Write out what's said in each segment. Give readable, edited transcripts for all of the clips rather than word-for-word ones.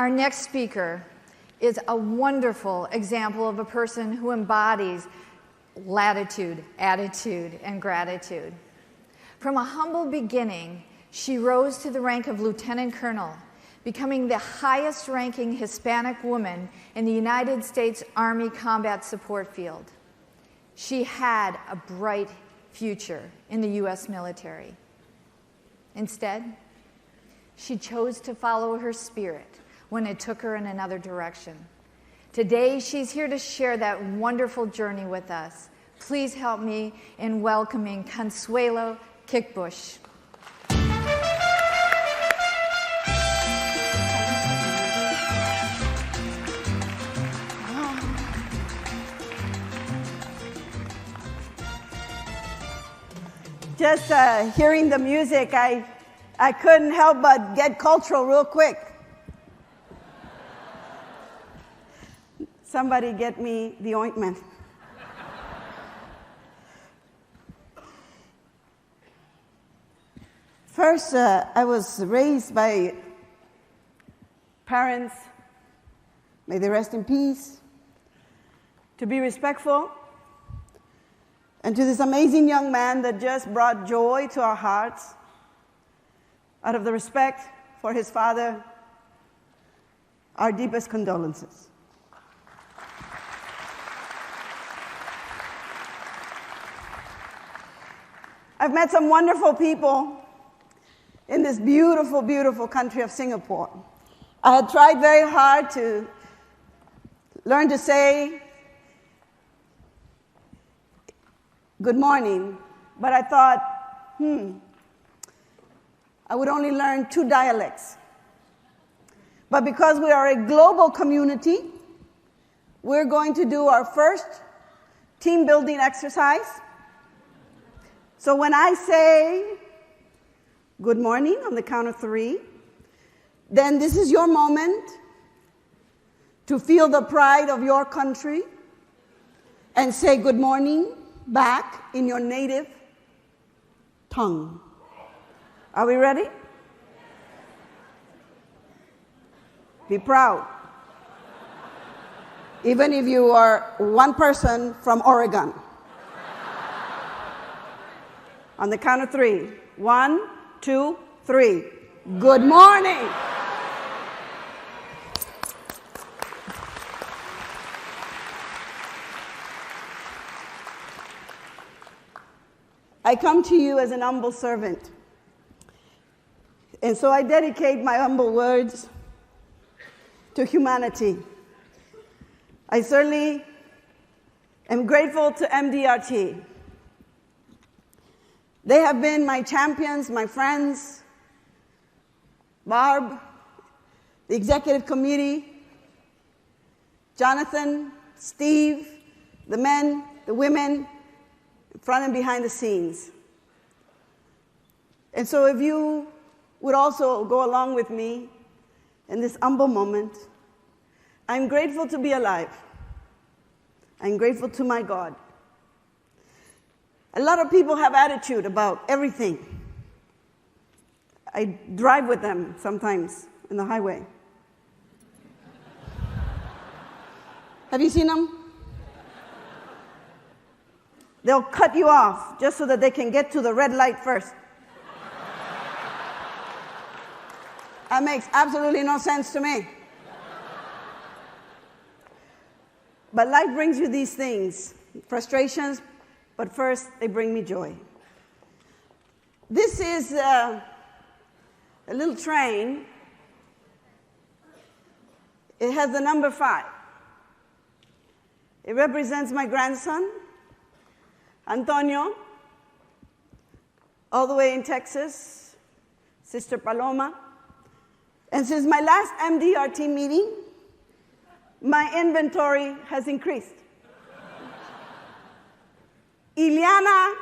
Our next speaker is a wonderful example of a person who embodies latitude, attitude, and gratitude. From a humble beginning, she rose to the rank of lieutenant colonel, becoming the highest-ranking Hispanic woman in the United States Army Combat Support Field. She had a bright future in the U.S. military. Instead, she chose to follow her spirit when it took her in another direction. Today, she's here to share that wonderful journey with us. Please help me in welcoming Consuelo Kickbusch. Just hearing the music, I couldn't help but get cultural real quick. Somebody get me the ointment. First, I was raised by parents, may they rest in peace, to be respectful, and to this amazing young man that just brought joy to our hearts out of the respect for his father, our deepest condolences. I've met some wonderful people in this beautiful, beautiful country of Singapore. I had tried very hard to learn to say good morning, but I thought, I would only learn 2 dialects. But because we are a global community, we're going to do our first team building exercise. So when I say good morning on the count of 3, then this is your moment to feel the pride of your country and say good morning back in your native tongue. Are we ready? Be proud. Even if you are one person from Oregon. On the count of 3. 1, 2, 3. Good morning. I come to you as an humble servant. And so I dedicate my humble words to humanity. I certainly am grateful to MDRT. They have been my champions, my friends, Barb, the executive committee, Jonathan, Steve, the men, the women, front and behind the scenes. And so if you would also go along with me in this humble moment, I'm grateful to be alive. I'm grateful to my God. A lot of people have attitude about everything. I drive with them sometimes in the highway. Have you seen them? They'll cut you off just so that they can get to the red light first. That makes absolutely no sense to me. But life brings you these things, frustrations, but first they bring me joy. This is a little train. It has the number 5. It represents my grandson, Antonio, all the way in Texas, Sister Paloma. And since my last MDRT meeting, my inventory has increased. Ileana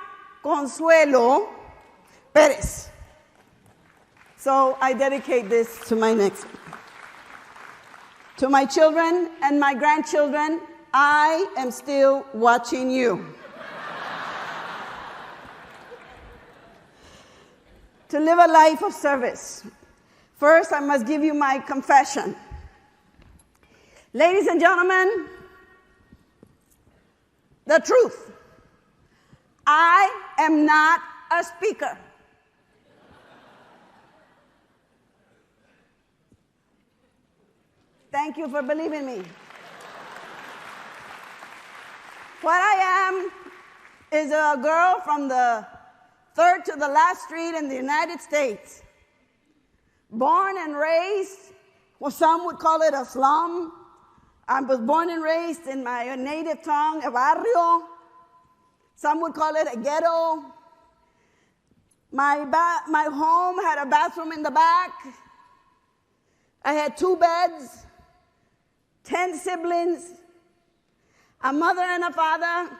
Consuelo Perez. So I dedicate this to my next. To my children and my grandchildren, I am still watching you. To live a life of service. First, I must give you my confession. Ladies and gentlemen, the truth. I am not a speaker. Thank you for believing me. What I am is a girl from the third to the last street in the United States. Born and raised, well, some would call it a slum. I was born and raised in my native tongue, a barrio. Some would call it a ghetto. My home had a bathroom in the back. I had 2 beds, 10 siblings, a mother and a father.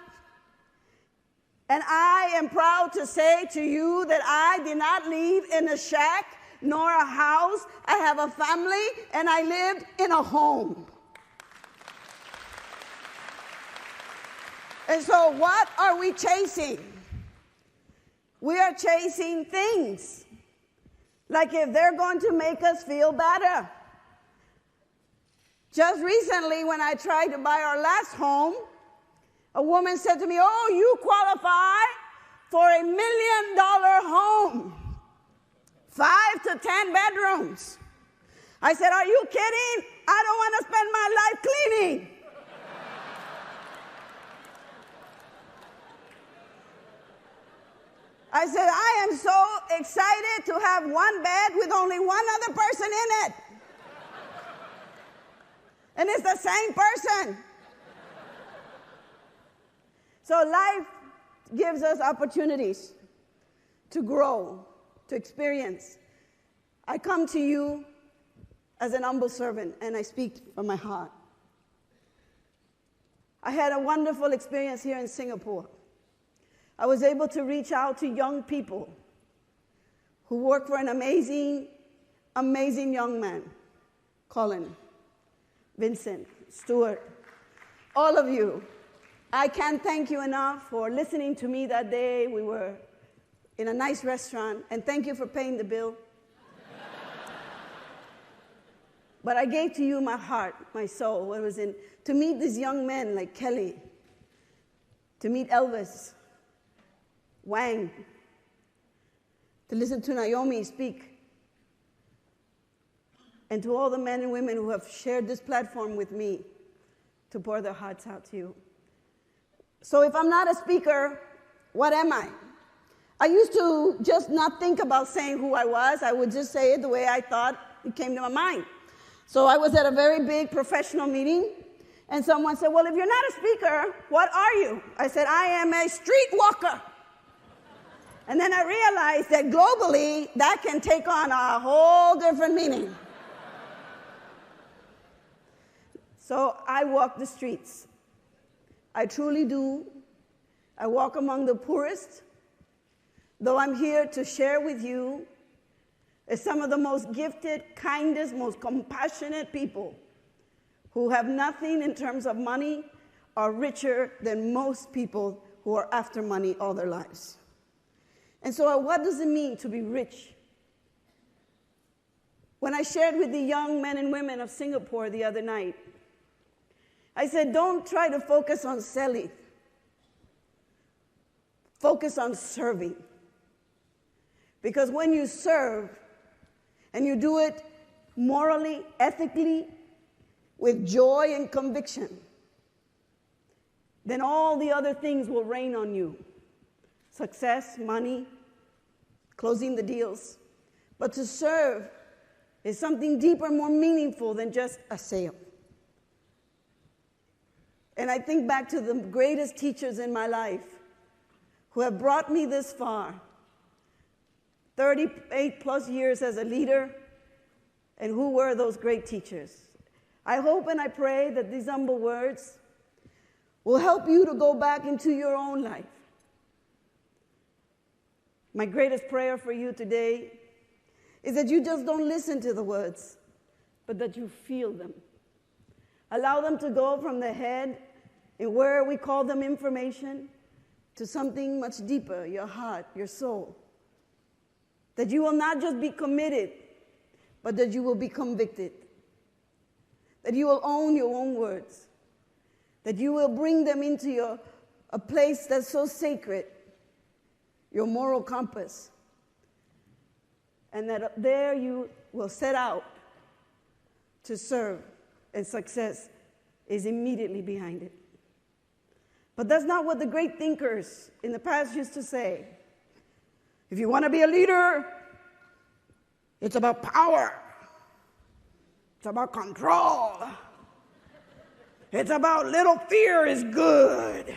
And I am proud to say to you that I did not live in a shack nor a house. I have a family, and I lived in a home. And so what are we chasing? We are chasing things. Like if they're going to make us feel better. Just recently, when I tried to buy our last home, a woman said to me, "Oh, you qualify for $1 million home, 5 to 10 bedrooms." I said, "Are you kidding? I don't want to spend my life cleaning." I said, "I am so excited to have 1 bed with only 1 other person in it. And it's the same person." So life gives us opportunities to grow, to experience. I come to you as an humble servant, and I speak from my heart. I had a wonderful experience here in Singapore. I was able to reach out to young people who work for an amazing, amazing young man, Colin, Vincent, Stuart, all of you. I can't thank you enough for listening to me that day. We were in a nice restaurant, and thank you for paying the bill. But I gave to you my heart, my soul. It was to meet these young men like Kelly, to meet Elvis, Wang, to listen to Naomi speak, and to all the men and women who have shared this platform with me to pour their hearts out to you. So if I'm not a speaker, what am I? I used to just not think about saying who I was. I would just say it the way I thought it came to my mind. So I was at a very big professional meeting, and someone said, "Well, if you're not a speaker, what are you?" I said, "I am a street walker." And then I realized that globally, that can take on a whole different meaning. So I walk the streets. I truly do. I walk among the poorest, though I'm here to share with you as some of the most gifted, kindest, most compassionate people who have nothing in terms of money are richer than most people who are after money all their lives. And so what does it mean to be rich? When I shared with the young men and women of Singapore the other night, I said, don't try to focus on selling. Focus on serving. Because when you serve, and you do it morally, ethically, with joy and conviction, then all the other things will rain on you. Success, money, closing the deals. But to serve is something deeper, more meaningful than just a sale. And I think back to the greatest teachers in my life who have brought me this far. 38 plus years as a leader, and who were those great teachers? I hope and I pray that these humble words will help you to go back into your own life. My greatest prayer for you today is that you just don't listen to the words, but that you feel them. Allow them to go from the head, and where we call them information, to something much deeper, your heart, your soul. That you will not just be committed, but that you will be convicted. that you will own your own words, that you will bring them into a place that's so sacred, your moral compass, and that there you will set out to serve, and success is immediately behind it. But that's not what the great thinkers in the past used to say. If you want to be a leader, it's about power. It's about control. It's about little fear is good.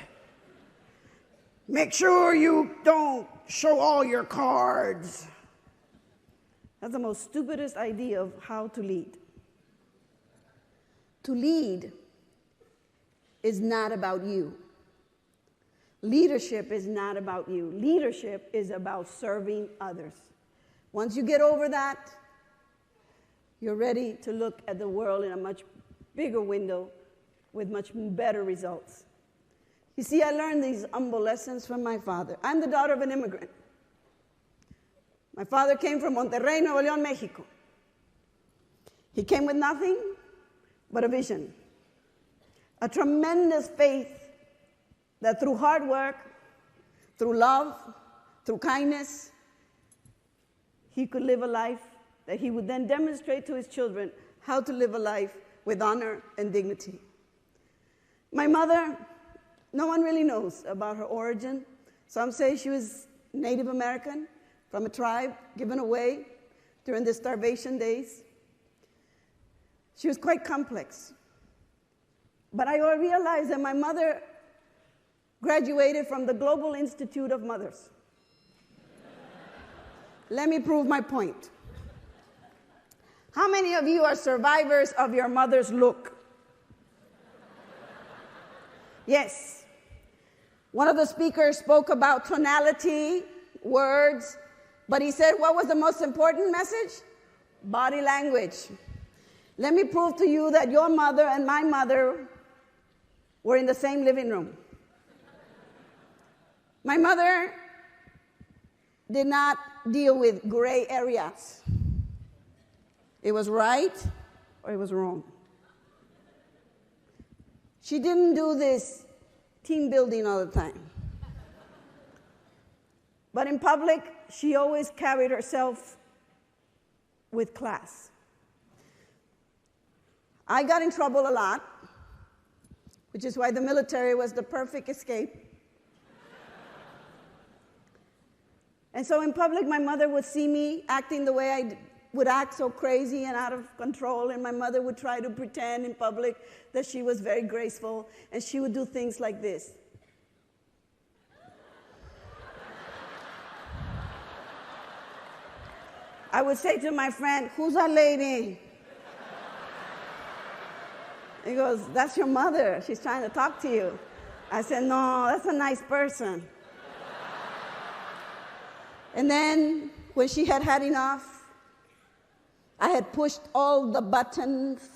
Make sure you don't show all your cards. That's the most stupidest idea of how to lead. To lead is not about you. Leadership is not about you. Leadership is about serving others. Once you get over that, you're ready to look at the world in a much bigger window with much better results. You see, I learned these humble lessons from my father. I'm the daughter of an immigrant. My father came from Monterrey, Nuevo León, Mexico. He came with nothing but a vision, a tremendous faith that through hard work, through love, through kindness, he could live a life that he would then demonstrate to his children how to live a life with honor and dignity. My mother, no one really knows about her origin. Some say she was Native American from a tribe given away during the starvation days. She was quite complex. But I realized that my mother graduated from the Global Institute of Mothers. Let me prove my point. How many of you are survivors of your mother's look? Yes. One of the speakers spoke about tonality, words, but he said, what was the most important message? Body language. Let me prove to you that your mother and my mother were in the same living room. My mother did not deal with gray areas. It was right or it was wrong. She didn't do this team building all the time. But in public, she always carried herself with class. I got in trouble a lot, which is why the military was the perfect escape. And so in public, my mother would see me acting the way I would act, so crazy and out of control, and my mother would try to pretend in public that she was very graceful, and she would do things like this. I would say to my friend, "Who's that lady?" He goes, "That's your mother. She's trying to talk to you." I said, "No, that's a nice person." And then, when she had had enough, I had pushed all the buttons.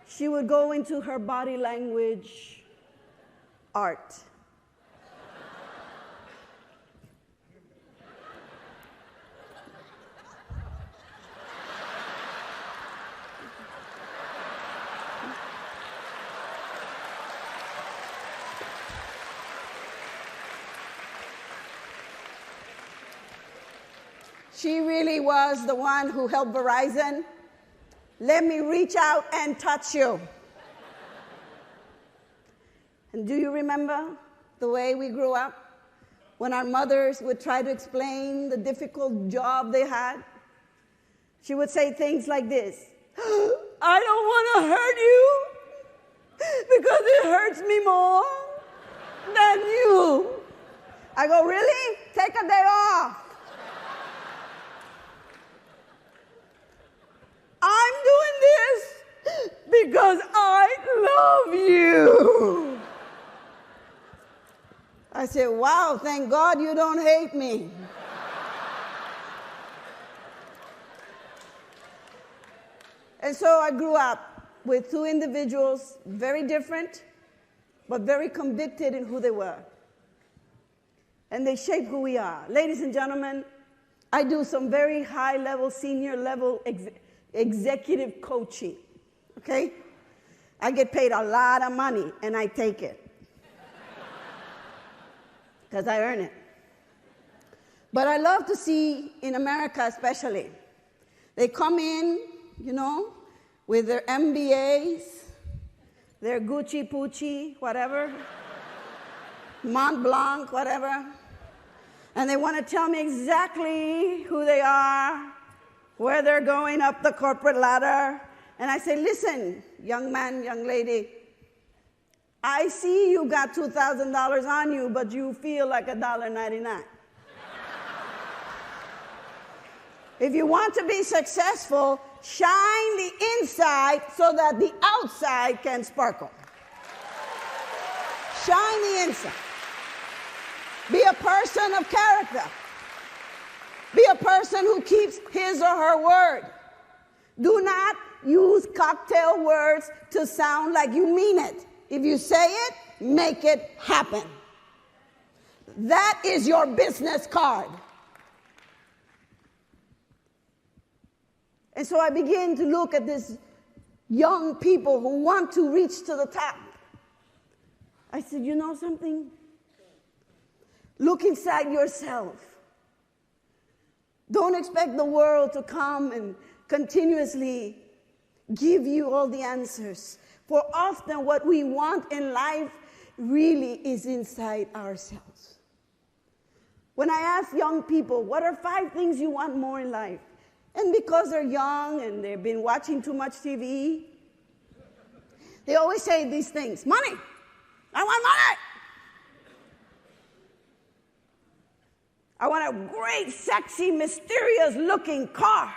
She would go into her body language art. She really was the one who helped Verizon. Let me reach out and touch you. And do you remember the way we grew up? When our mothers would try to explain the difficult job they had, she would say things like this: "I don't want to hurt you because it hurts me more than you." I go, "Really? Take a day off." "I'm doing this because I love you." I said, "Wow, thank God you don't hate me." And so I grew up with two individuals, very different, but very convicted in who they were. And they shape who we are. Ladies and gentlemen, I do some very high-level, senior-level executive coaching. okay? I get paid a lot of money, and I take it. Because I earn it. But I love to see, in America especially, they come in, with their MBAs, their Gucci Poochie, whatever, Mont Blanc, whatever, and they want to tell me exactly who they are, where they're going up the corporate ladder. And I say, listen, young man, young lady, I see you got $2,000 on you, but you feel like $1.99. If you want to be successful, shine the inside so that the outside can sparkle. Shine the inside. Be a person of character. Be a person who keeps his or her word. Do not use cocktail words to sound like you mean it. If you say it, make it happen. That is your business card. And so I begin to look at these young people who want to reach to the top. I said, you know something? Look inside yourself. Don't expect the world to come and continuously give you all the answers. For often what we want in life really is inside ourselves. When I ask young people, what are 5 things you want more in life? And because they're young and they've been watching too much TV, they always say these things. Money. I want money. I want a great, sexy, mysterious-looking car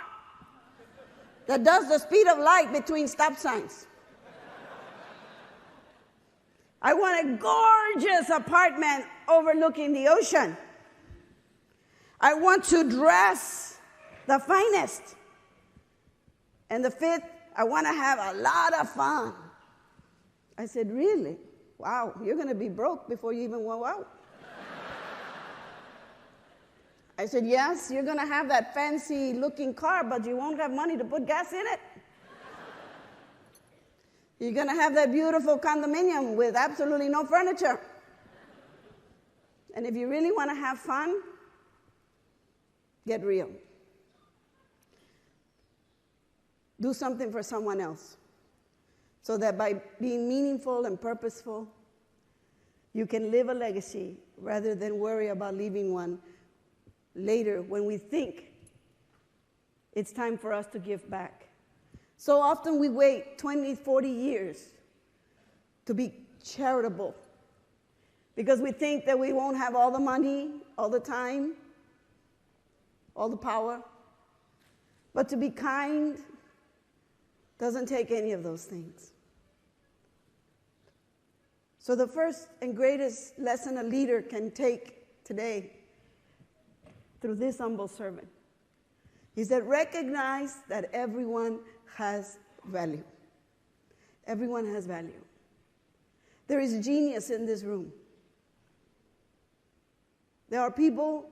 that does the speed of light between stop signs. I want a gorgeous apartment overlooking the ocean. I want to dress the finest. And the 5th, I want to have a lot of fun. I said, really? Wow, you're going to be broke before you even go out. I said, yes, you're going to have that fancy looking car, but you won't have money to put gas in it. You're going to have that beautiful condominium with absolutely no furniture. And if you really want to have fun, get real. Do something for someone else so that by being meaningful and purposeful, you can live a legacy rather than worry about leaving one later when we think it's time for us to give back. So often we wait 20, 40 years to be charitable because we think that we won't have all the money, all the time, all the power. But to be kind doesn't take any of those things. So the first and greatest lesson a leader can take today through this humble servant is that recognize that everyone has value. Everyone has value. There is genius in this room. There are people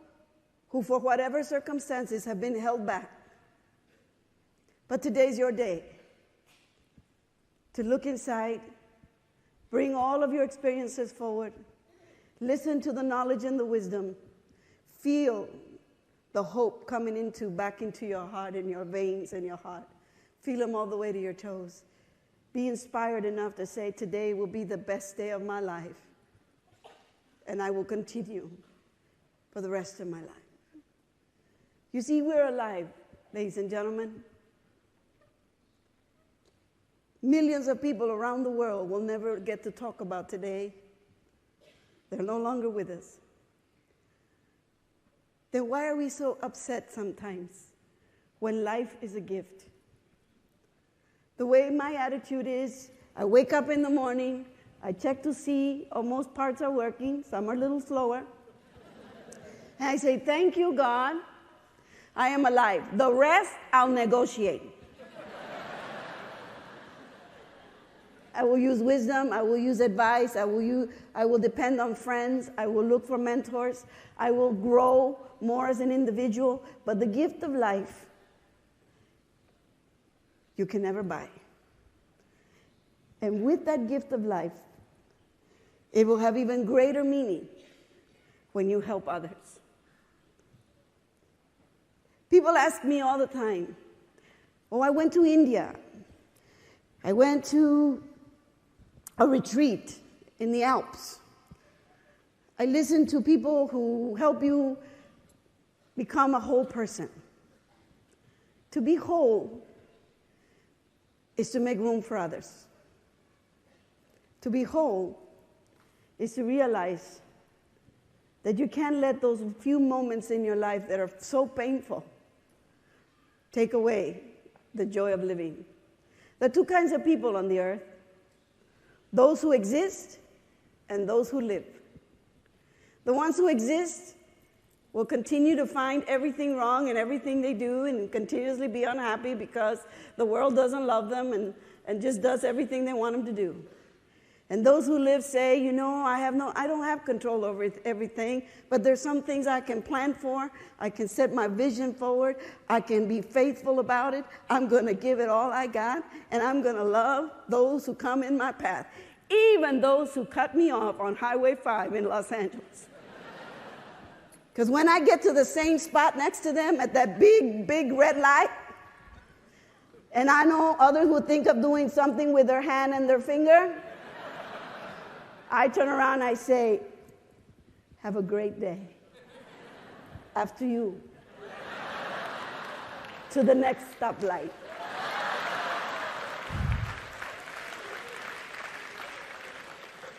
who, for whatever circumstances, have been held back. But today's your day to look inside, bring all of your experiences forward, listen to the knowledge and the wisdom, feel the hope coming back into your heart and your veins and your heart. Feel them all the way to your toes. Be inspired enough to say, today will be the best day of my life, and I will continue for the rest of my life. You see, we're alive, ladies and gentlemen. Millions of people around the world will never get to talk about today. They're no longer with us. Then why are we so upset sometimes when life is a gift? The way my attitude is, I wake up in the morning, I check to see, most parts are working, some are a little slower. And I say, thank you, God, I am alive. The rest, I'll negotiate. I will use wisdom, I will use advice, I will depend on friends, I will look for mentors, I will grow more as an individual, but the gift of life, you can never buy. And with that gift of life, it will have even greater meaning when you help others. People ask me all the time, oh, I went to India. I went to a retreat in the Alps. I listen to people who help you become a whole person. To be whole is to make room for others. To be whole is to realize that you can't let those few moments in your life that are so painful take away the joy of living. There are two kinds of people on the earth: those who exist and those who live. The ones who exist will continue to find everything wrong in everything they do and continuously be unhappy because the world doesn't love them and just does everything they want them to do. And those who live say, you know, I don't have control over everything, but there's some things I can plan for. I can set my vision forward. I can be faithful about it. I'm going to give it all I got, and I'm going to love those who come in my path, even those who cut me off on Highway 5 in Los Angeles. Because when I get to the same spot next to them at that big, big red light, and I know others will think of doing something with their hand and their finger, I turn around and I say, have a great day. After you. To the next stoplight.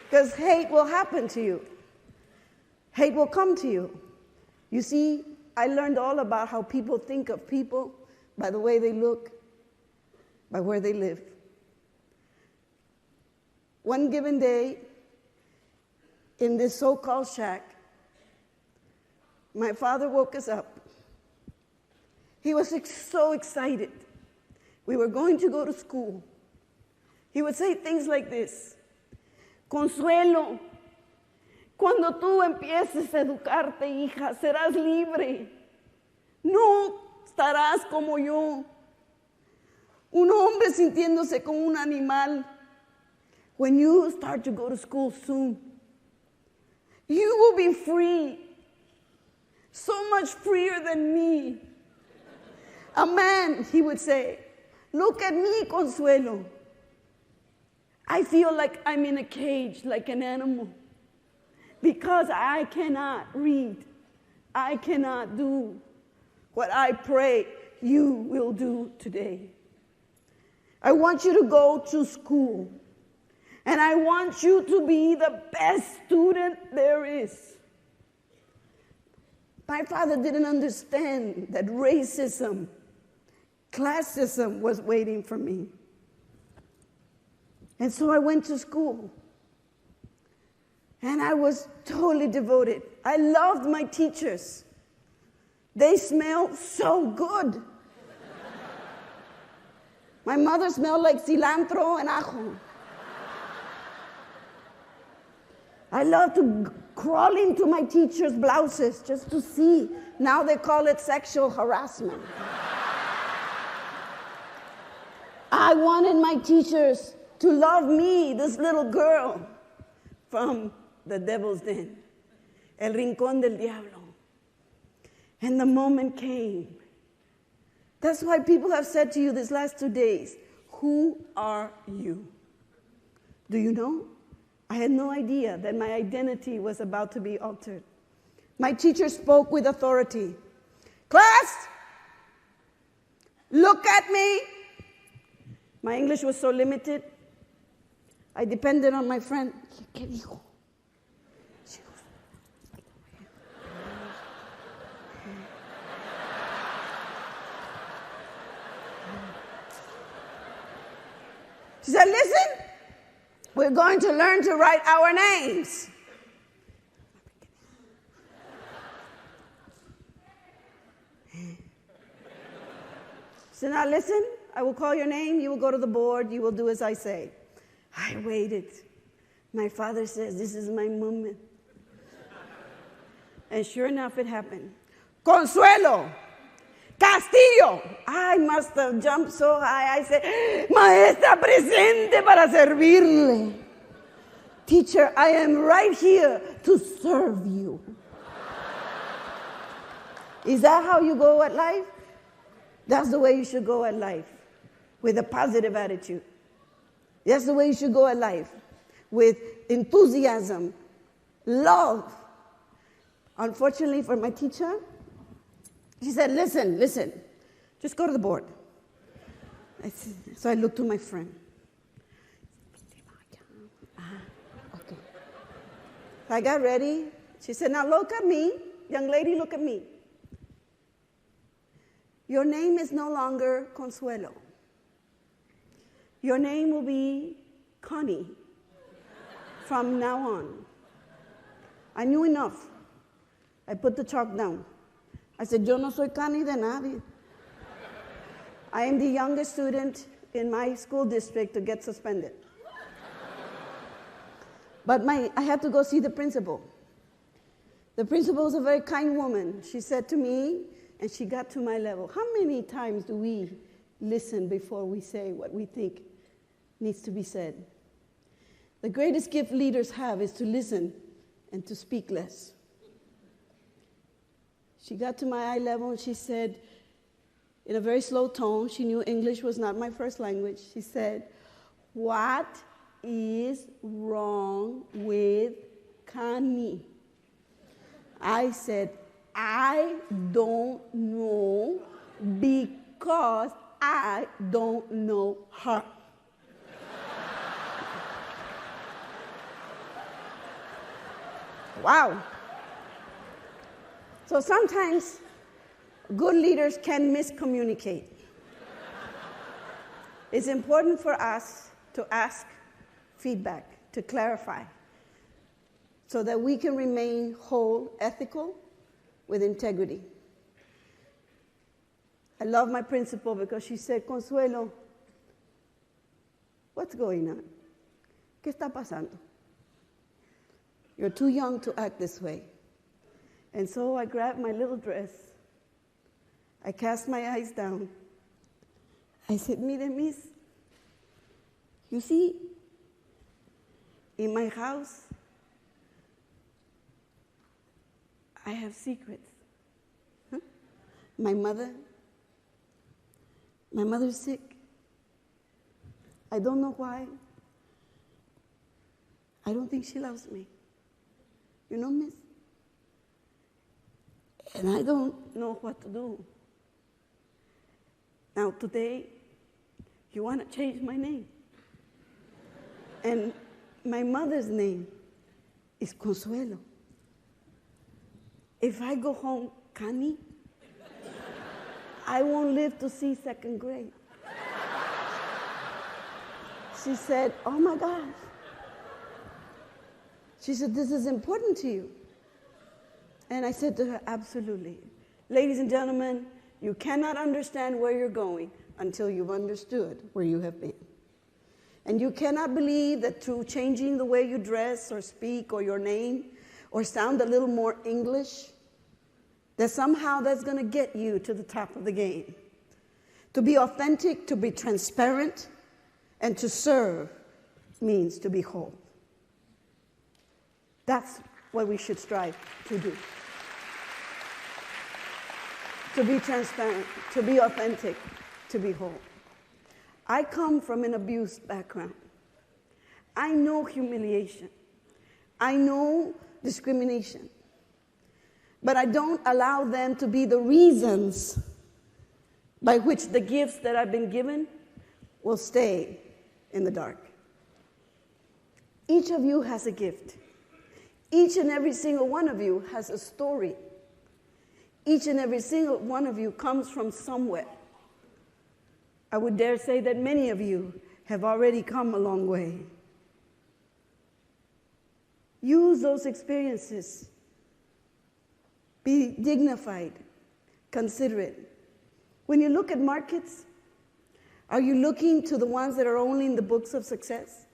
Because hate will happen to you. Hate will come to you. You see, I learned all about how people think of people by the way they look, by where they live. One given day, in this so-called shack, my father woke us up. He was so excited. We were going to go to school. He would say things like this: Consuelo, cuando tú empieces a educarte, hija, serás libre. No estarás como yo, un hombre sintiéndose como un animal. When you start to go to school soon, you will be free, so much freer than me. A man, he would say, look at me, Consuelo. I feel like I'm in a cage, like an animal, because I cannot read. I cannot do what I pray you will do today. I want you to go to school. And I want you to be the best student there is. My father didn't understand that racism, classism was waiting for me. And so I went to school. And I was totally devoted. I loved my teachers. They smelled so good. My mother smelled like cilantro and ajo. I love to crawl into my teachers' blouses just to see. Now they call it sexual harassment. I wanted my teachers to love me, this little girl from the devil's den, el rincón del diablo. And the moment came. That's why people have said to you these last 2 days, who are you? Do you know? I had no idea that my identity was about to be altered. My teacher spoke with authority. Class, look at me. My English was so limited. I depended on my friend. ¿Qué dijo? She said, listen. We're going to learn to write our names. So now listen, I will call your name, you will go to the board, you will do as I say. I waited. My father says, this is my moment. And sure enough, it happened. Consuelo, Castillo. I must have jumped so high. I said, maestra, presente para servirle. Teacher, I am right here to serve you. Is that how you go at life? That's the way you should go at life, with a positive attitude. That's the way you should go at life, with enthusiasm, love. Unfortunately for my teacher, she said, listen, just go to the board. So I looked to my friend. Okay. So I got ready. She said, now look at me. Young lady, look at me. Your name is no longer Consuelo. Your name will be Connie from now on. I knew enough. I put the chalk down. I said, yo no soy Connie de nadie. I am the youngest student in my school district to get suspended. But I had to go see the principal. The principal was a very kind woman. She said to me, and she got to my level, how many times do we listen before we say what we think needs to be said? The greatest gift leaders have is to listen and to speak less. She got to my eye level and she said, in a very slow tone, she knew English was not my first language, she said, what is wrong with Connie? I said, I don't know because I don't know her. Wow. So sometimes good leaders can miscommunicate. It's important for us to ask feedback, to clarify, so that we can remain whole, ethical, with integrity. I love my principal because she said, Consuelo, what's going on? ¿Qué está pasando? You're too young to act this way. And so I grabbed my little dress. I cast my eyes down. I said, mire, miss, you see, in my house, I have secrets. Huh? My mother's sick. I don't know why. I don't think she loves me. You know, miss? And I don't know what to do. Now, today, you want to change my name. And my mother's name is Consuelo. If I go home, Connie, I won't live to see second grade. She said, oh my gosh. She said, this is important to you. And I said to her, absolutely. Ladies and gentlemen, you cannot understand where you're going until you've understood where you have been. And you cannot believe that through changing the way you dress or speak or your name or sound a little more English, that somehow that's going to get you to the top of the game. To be authentic, to be transparent, and to serve means to be whole. That's what we should strive to do. To be transparent, to be authentic, to be whole. I come from an abused background. I know humiliation. I know discrimination. But I don't allow them to be the reasons by which the gifts that I've been given will stay in the dark. Each of you has a gift. Each and every single one of you has a story. Each and every single one of you comes from somewhere. I would dare say that many of you have already come a long way. Use those experiences. Be dignified, considerate. When you look at markets, are you looking to the ones that are only in the books of success?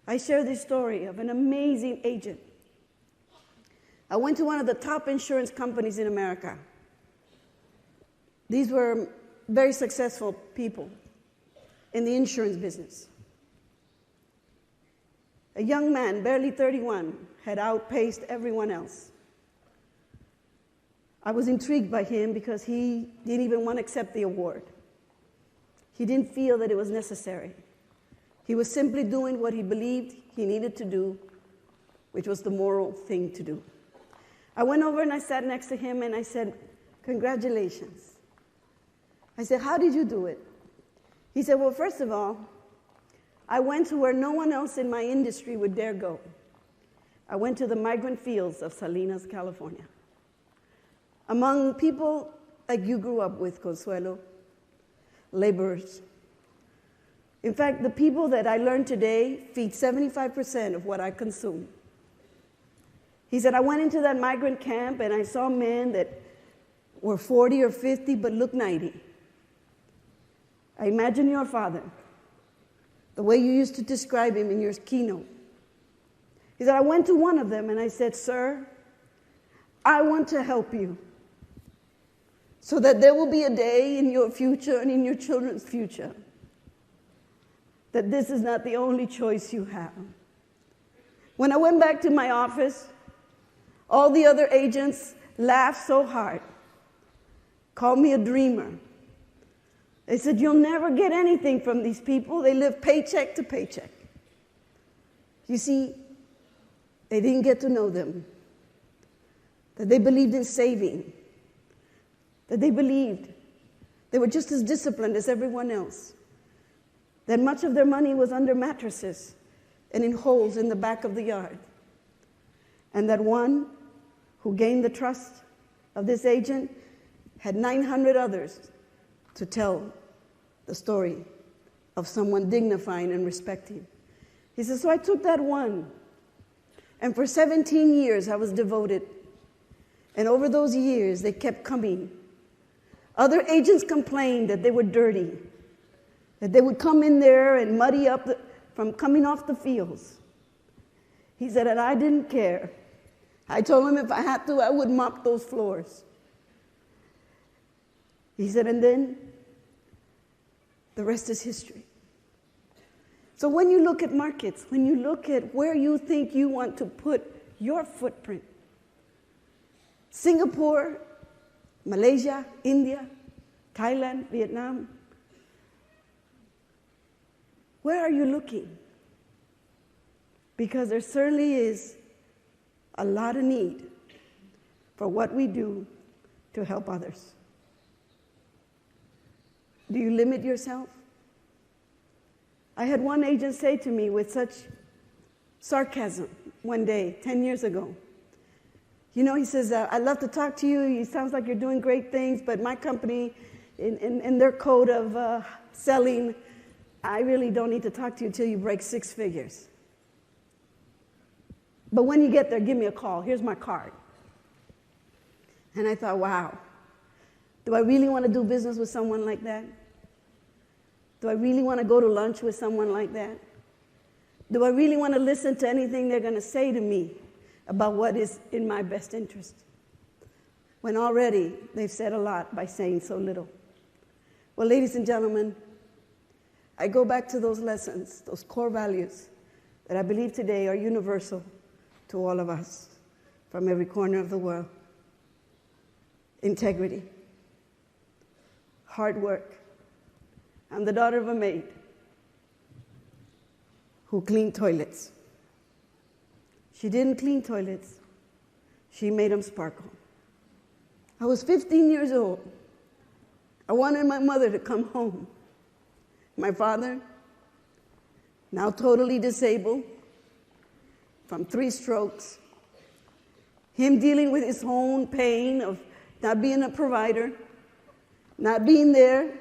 I share this story of an amazing agent. I went to one of the top insurance companies in America. These were very successful people in the insurance business. A young man, barely 31, had outpaced everyone else. I was intrigued by him because he didn't even want to accept the award. He didn't feel that it was necessary. He was simply doing what he believed he needed to do, which was the moral thing to do. I went over and I sat next to him and I said, "Congratulations." I said, "How did you do it?" He said, "Well, first of all, I went to where no one else in my industry would dare go. I went to the migrant fields of Salinas, California. Among people like you grew up with, Consuelo, laborers. In fact, the people that I learned today feed 75% of what I consume." He said, "I went into that migrant camp and I saw men that were 40 or 50 but looked 90. I imagine your father, the way you used to describe him in your keynote." He said, "I went to one of them and I said, 'Sir, I want to help you so that there will be a day in your future and in your children's future that this is not the only choice you have.' When I went back to my office, all the other agents laughed so hard, called me a dreamer. They said, 'You'll never get anything from these people. They live paycheck to paycheck.' You see, they didn't get to know them, that they believed in saving, that they believed they were just as disciplined as everyone else, that much of their money was under mattresses and in holes in the back of the yard, and that one who gained the trust of this agent had 900 others to tell the story of someone dignifying and respecting." He says, "So I took that one, and for 17 years I was devoted. And over those years, they kept coming. Other agents complained that they were dirty, that they would come in there and muddy up from coming off the fields." He said, "And I didn't care. I told him if I had to, I would mop those floors." He said, "And then the rest is history." So when you look at markets, when you look at where you think you want to put your footprint, Singapore, Malaysia, India, Thailand, Vietnam, where are you looking? Because there certainly is a lot of need for what we do to help others. Do you limit yourself? I had one agent say to me with such sarcasm one day, 10 years ago, "You know," he says, "I'd love to talk to you. It sounds like you're doing great things, but my company, in their code of selling, I really don't need to talk to you until you break 6 figures. But when you get there, give me a call. Here's my card." And I thought, wow, do I really want to do business with someone like that? Do I really want to go to lunch with someone like that? Do I really want to listen to anything they're going to say to me about what is in my best interest? When already they've said a lot by saying so little. Well, ladies and gentlemen, I go back to those lessons, those core values that I believe today are universal to all of us from every corner of the world. Integrity, hard work. I'm the daughter of a maid who cleaned toilets. She didn't clean toilets. She made them sparkle. I was 15 years old. I wanted my mother to come home. My father, now totally disabled from 3 strokes, him dealing with his own pain of not being a provider, not being there,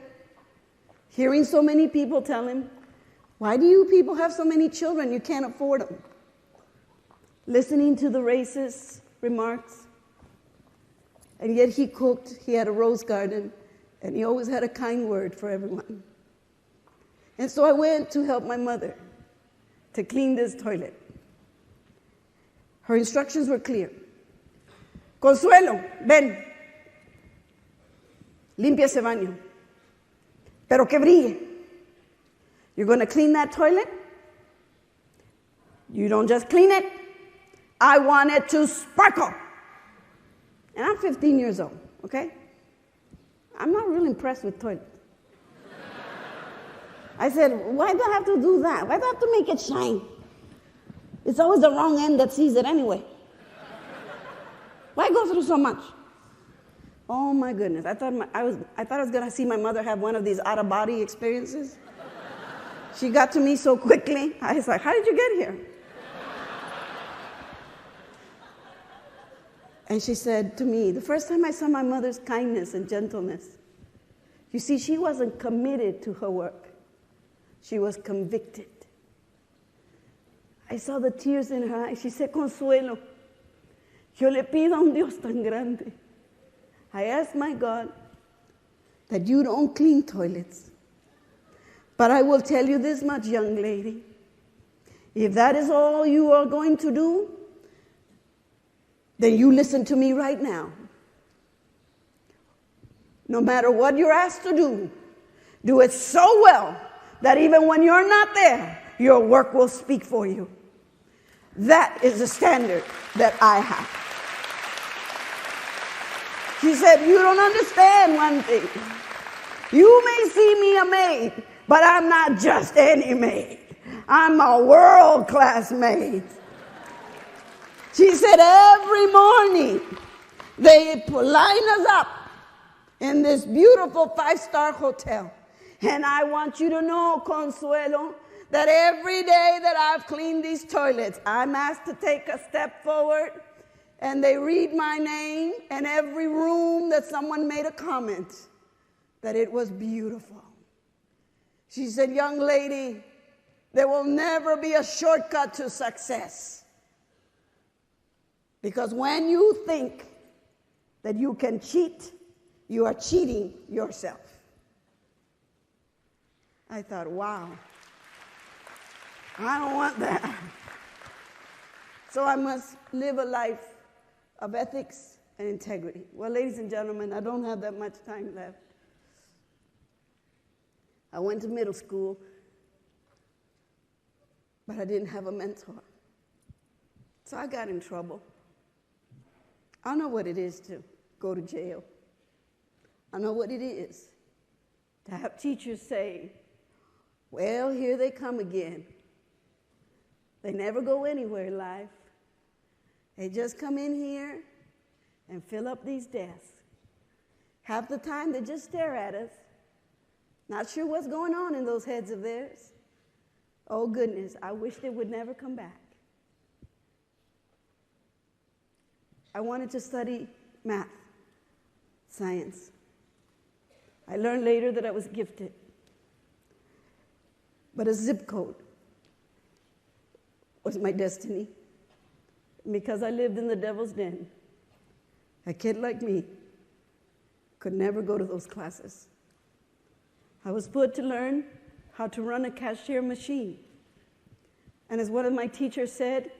hearing so many people tell him, "Why do you people have so many children? You can't afford them." Listening to the racist remarks. And yet he cooked, he had a rose garden, and he always had a kind word for everyone. And so I went to help my mother to clean this toilet. Her instructions were clear. "Consuelo, ven. Limpia ese baño. Pero que brille. You're going to clean that toilet? You don't just clean it. I want it to sparkle. And I'm 15 years old, okay? I'm not really impressed with toilets. I said, why do I have to do that? Why do I have to make it shine? It's always the wrong end that sees it anyway. Why go through so much? Oh my goodness, I thought I was going to see my mother have one of these out-of-body experiences. She got to me so quickly. I was like, how did you get here? And she said to me, the first time I saw my mother's kindness and gentleness, you see, she wasn't committed to her work. She was convicted. I saw the tears in her eyes. She said, Consuelo, yo le pido a un Dios tan grande. I ask my God that you don't clean toilets. But I will tell you this much, young lady. If that is all you are going to do, then you listen to me right now. No matter what you're asked to do it so well that even when you're not there, your work will speak for you. That is the standard that I have. She said, you don't understand one thing. You may see me a maid, but I'm not just any maid. I'm a world-class maid. She said, every morning they line us up in this beautiful 5-star hotel. And I want you to know, Consuelo, that every day that I've cleaned these toilets, I'm asked to take a step forward, and they read my name, and every room that someone made a comment, that it was beautiful. She said, young lady, there will never be a shortcut to success. Because when you think that you can cheat, you are cheating yourself. I thought, wow, I don't want that. So I must live a life of ethics and integrity. Well, ladies and gentlemen, I don't have that much time left. I went to middle school, but I didn't have a mentor. So I got in trouble. I know what it is to go to jail. I know what it is to have teachers say, well, here they come again. They never go anywhere in life. They just come in here and fill up these desks. Half the time they just stare at us, not sure what's going on in those heads of theirs. Oh goodness, I wish they would never come back. I wanted to study math, science. I learned later that I was gifted. But a zip code was my destiny. Because I lived in the devil's den, a kid like me could never go to those classes. I was put to learn how to run a cashier machine. And as one of my teachers said,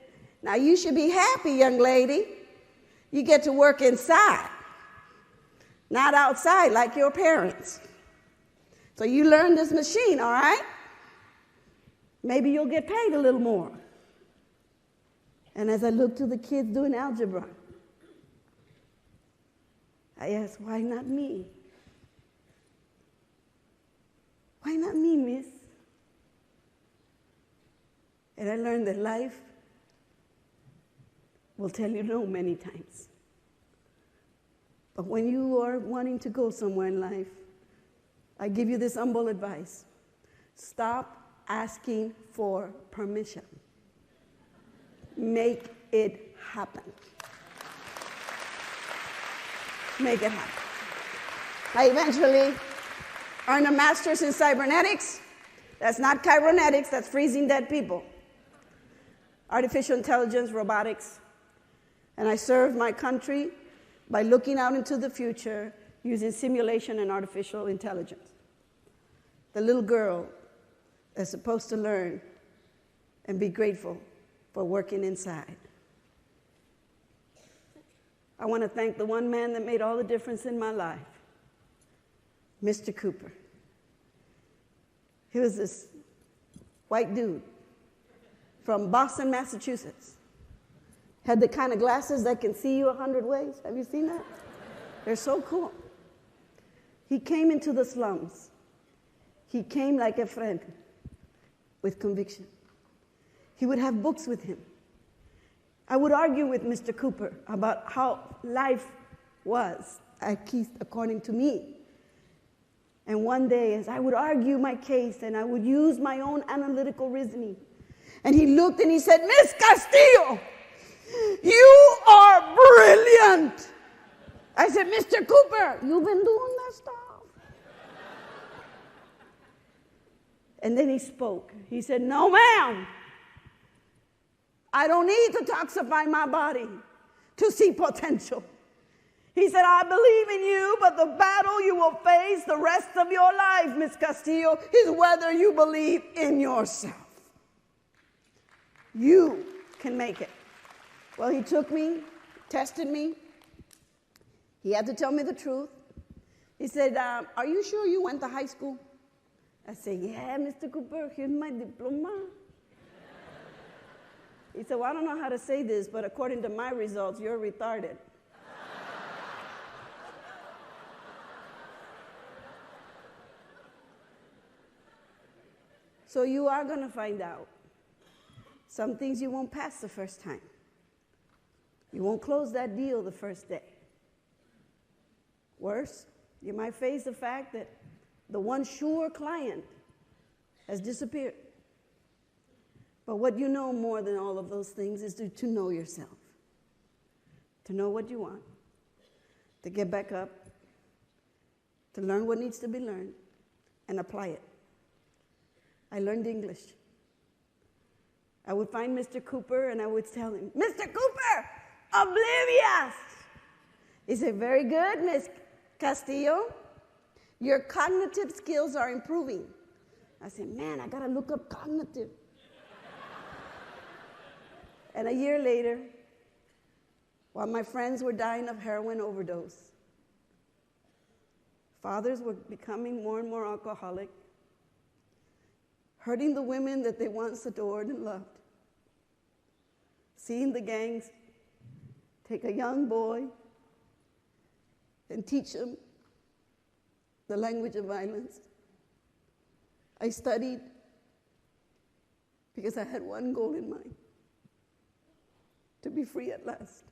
now you should be happy, young lady. You get to work inside, not outside like your parents. So you learn this machine, all right? Maybe you'll get paid a little more. And as I looked to the kids doing algebra, I asked, why not me? Why not me, miss? And I learned that life will tell you no many times. But when you are wanting to go somewhere in life, I give you this humble advice. Stop asking for permission. Make it happen. Make it happen. I eventually earned a master's in cybernetics. That's not chironics, that's freezing dead people. Artificial intelligence, robotics. And I served my country by looking out into the future using simulation and artificial intelligence. The little girl is supposed to learn and be grateful for working inside. I want to thank the one man that made all the difference in my life. Mr. Cooper. He was this white dude from Boston, Massachusetts. Had the kind of glasses that can see you 100 ways. Have you seen that? They're so cool. He came into the slums. He came like a friend with conviction. He would have books with him. I would argue with Mr. Cooper about how life was, at least according to me. And one day, as I would argue my case and I would use my own analytical reasoning, and he looked and he said, Miss Castillo, you are brilliant. I said, Mr. Cooper, you've been doing that stuff. And then he spoke. He said, no, ma'am. I don't need to toxify my body to see potential. He said, I believe in you, but the battle you will face the rest of your life, Miss Castillo, is whether you believe in yourself. You can make it. Well, he took me, tested me. He had to tell me the truth. He said, are you sure you went to high school? I said, yeah, Mr. Cooper, here's my diploma. He said, well, I don't know how to say this, but according to my results, you're retarded. So you are going to find out. Some things you won't pass the first time. You won't close that deal the first day. Worse, you might face the fact that the one sure client has disappeared. But what you know more than all of those things is to know yourself, to know what you want, to get back up, to learn what needs to be learned, and apply it. I learned English. I would find Mr. Cooper and I would tell him, Mr. Cooper, oblivious. He said, very good, Miss Castillo. Your cognitive skills are improving. I said, man, I got to look up cognitive. And a year later, while my friends were dying of heroin overdose, fathers were becoming more and more alcoholic, hurting the women that they once adored and loved, seeing the gangs take a young boy and teach him the language of violence. I studied because I had one goal in mind, to be free at last.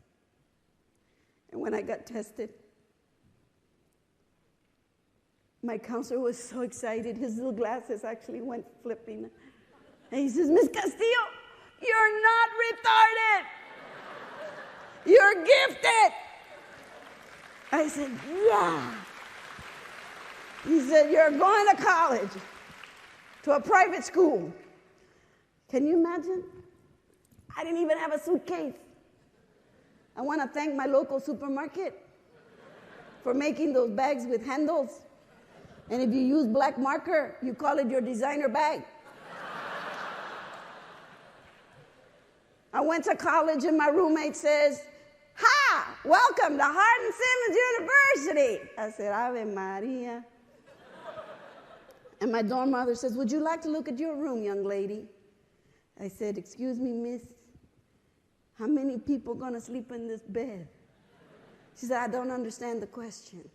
And when I got tested, my counselor was so excited, his little glasses actually went flipping. And he says, Miss Castillo, you're not retarded. You're gifted. I said, yeah. He said, you're going to college, to a private school. Can you imagine? I didn't even have a suitcase. I want to thank my local supermarket for making those bags with handles. And if you use black marker, you call it your designer bag. I went to college and my roommate says, hi, welcome to Hardin-Simmons University. I said, Ave Maria. And my dorm mother says, would you like to look at your room, young lady? I said, excuse me, miss, how many people are going to sleep in this bed? She said, I don't understand the question.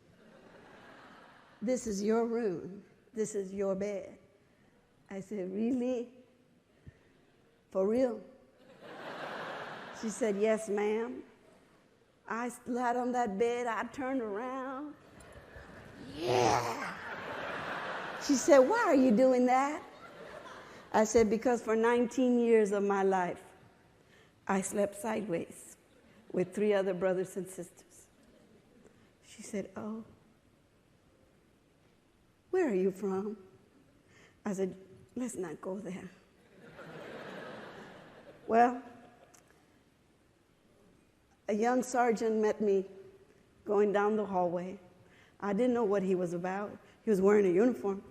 This is your room. This is your bed. I said, really? For real? She said, yes, ma'am. I sat on that bed. I turned around. Yeah. She said, why are you doing that? I said, because for 19 years of my life, I slept sideways with 3 other brothers and sisters. She said, oh, where are you from? I said, let's not go there. Well, a young sergeant met me going down the hallway. I didn't know what he was about. He was wearing a uniform.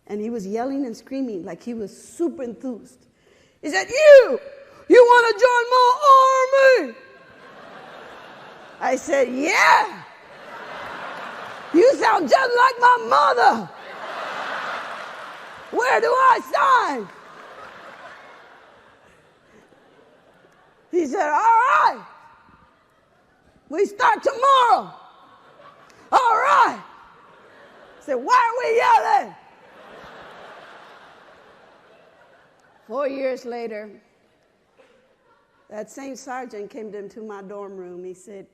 And he was yelling and screaming like he was super enthused. He said, you want to join my army? I said, yeah. You sound just like my mother. Where do I sign? He said, all right. We start tomorrow. All right. I said, why are we yelling? 4 years later, that same sergeant came into my dorm room. He said,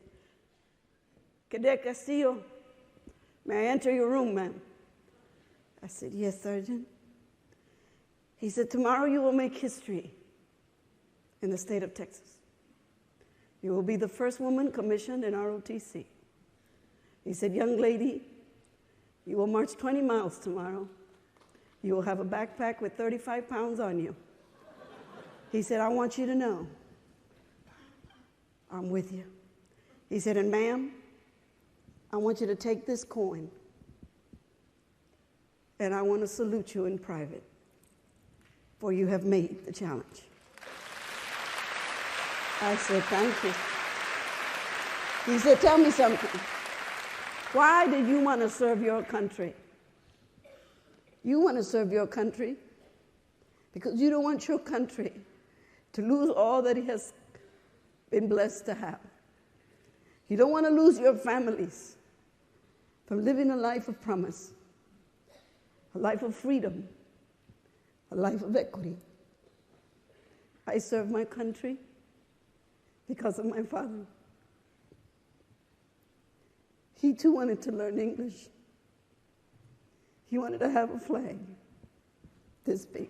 Cadet Castillo, may I enter your room, ma'am? I said, yes, Sergeant. He said, tomorrow you will make history in the state of Texas. You will be the first woman commissioned in ROTC. He said, young lady, you will march 20 miles tomorrow. You will have a backpack with 35 pounds on you. He said, I want you to know I'm with you. He said, and ma'am, I want you to take this coin and I want to salute you in private, for you have made the challenge. I said, thank you. He said, tell me something. Why do you want to serve your country? You want to serve your country because you don't want your country to lose all that it has been blessed to have. You don't want to lose your families from living a life of promise, a life of freedom, a life of equity. I serve my country because of my father. He too wanted to learn English. He wanted to have a flag this big.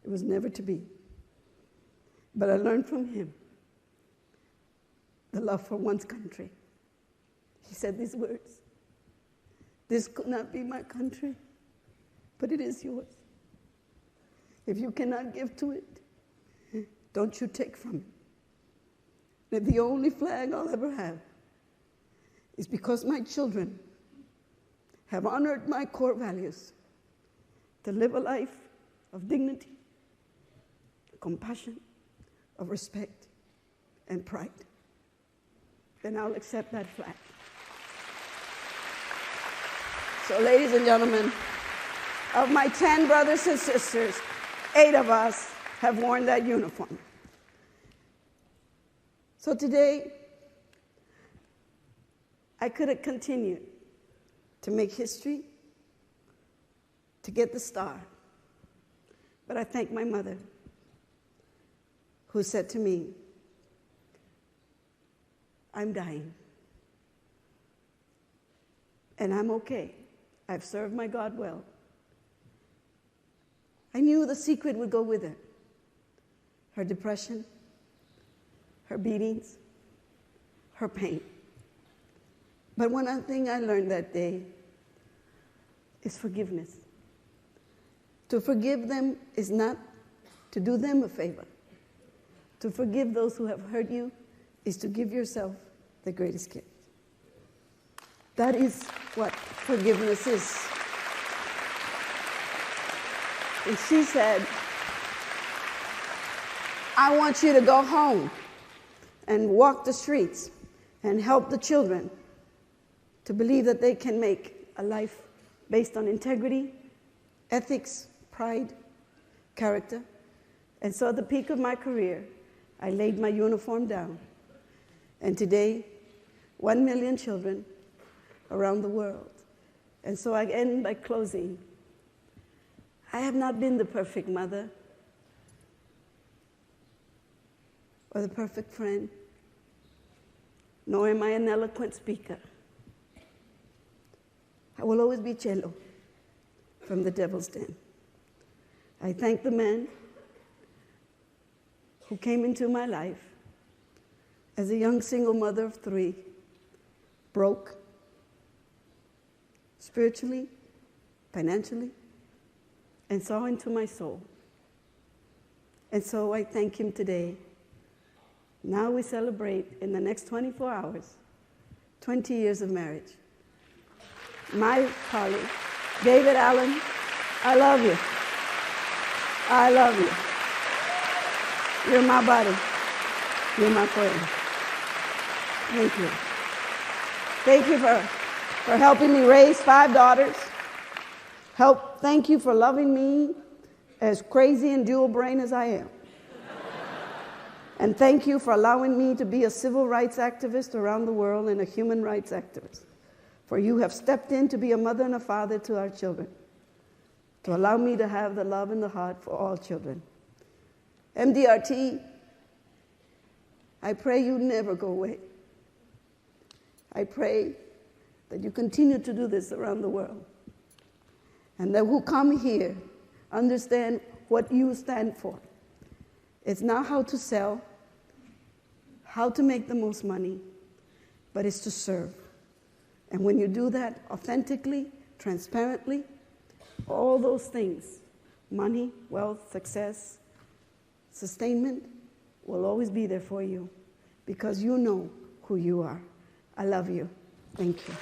It was never to be. But I learned from him the love for one's country. He said these words, this could not be my country, but it is yours. If you cannot give to it, don't you take from it. And the only flag I'll ever have is because my children have honored my core values to live a life of dignity, compassion, of respect, and pride. Then I'll accept that flag. So, ladies and gentlemen, of my 10 brothers and sisters, 8 of us have worn that uniform. So today, I could have continued to make history, to get the star. But I thank my mother, who said to me, I'm dying. And I'm okay. I've served my God well. I knew the secret would go with it. Her depression, her beatings, her pain. But one thing I learned that day is forgiveness. To forgive them is not to do them a favor. To forgive those who have hurt you is to give yourself the greatest gift. That is what forgiveness is. And she said, I want you to go home and walk the streets and help the children to believe that they can make a life based on integrity, ethics, pride, character. And so at the peak of my career, I laid my uniform down. And today, 1 million children around the world. And so I end by closing. I have not been the perfect mother or the perfect friend, nor am I an eloquent speaker. I will always be Cello from the Devil's Den. I thank the man who came into my life as a young single mother of 3, broke, spiritually, financially, and saw into my soul. And so I thank him today. Now we celebrate, in the next 24 hours, 20 years of marriage. My colleague, David Allen, I love you. I love you. You're my buddy. You're my friend. Thank you. Thank you for for helping me raise 5 daughters. Thank you for loving me as crazy and dual brain as I am. And thank you for allowing me to be a civil rights activist around the world and a human rights activist. For you have stepped in to be a mother and a father to our children, to allow me to have the love in the heart for all children. MDRT, I pray you never go away. I pray that you continue to do this around the world. And that who come here understand what you stand for. It's not how to sell, how to make the most money, but it's to serve. And when you do that authentically, transparently, all those things, money, wealth, success, sustainment, will always be there for you because you know who you are. I love you. Thank you.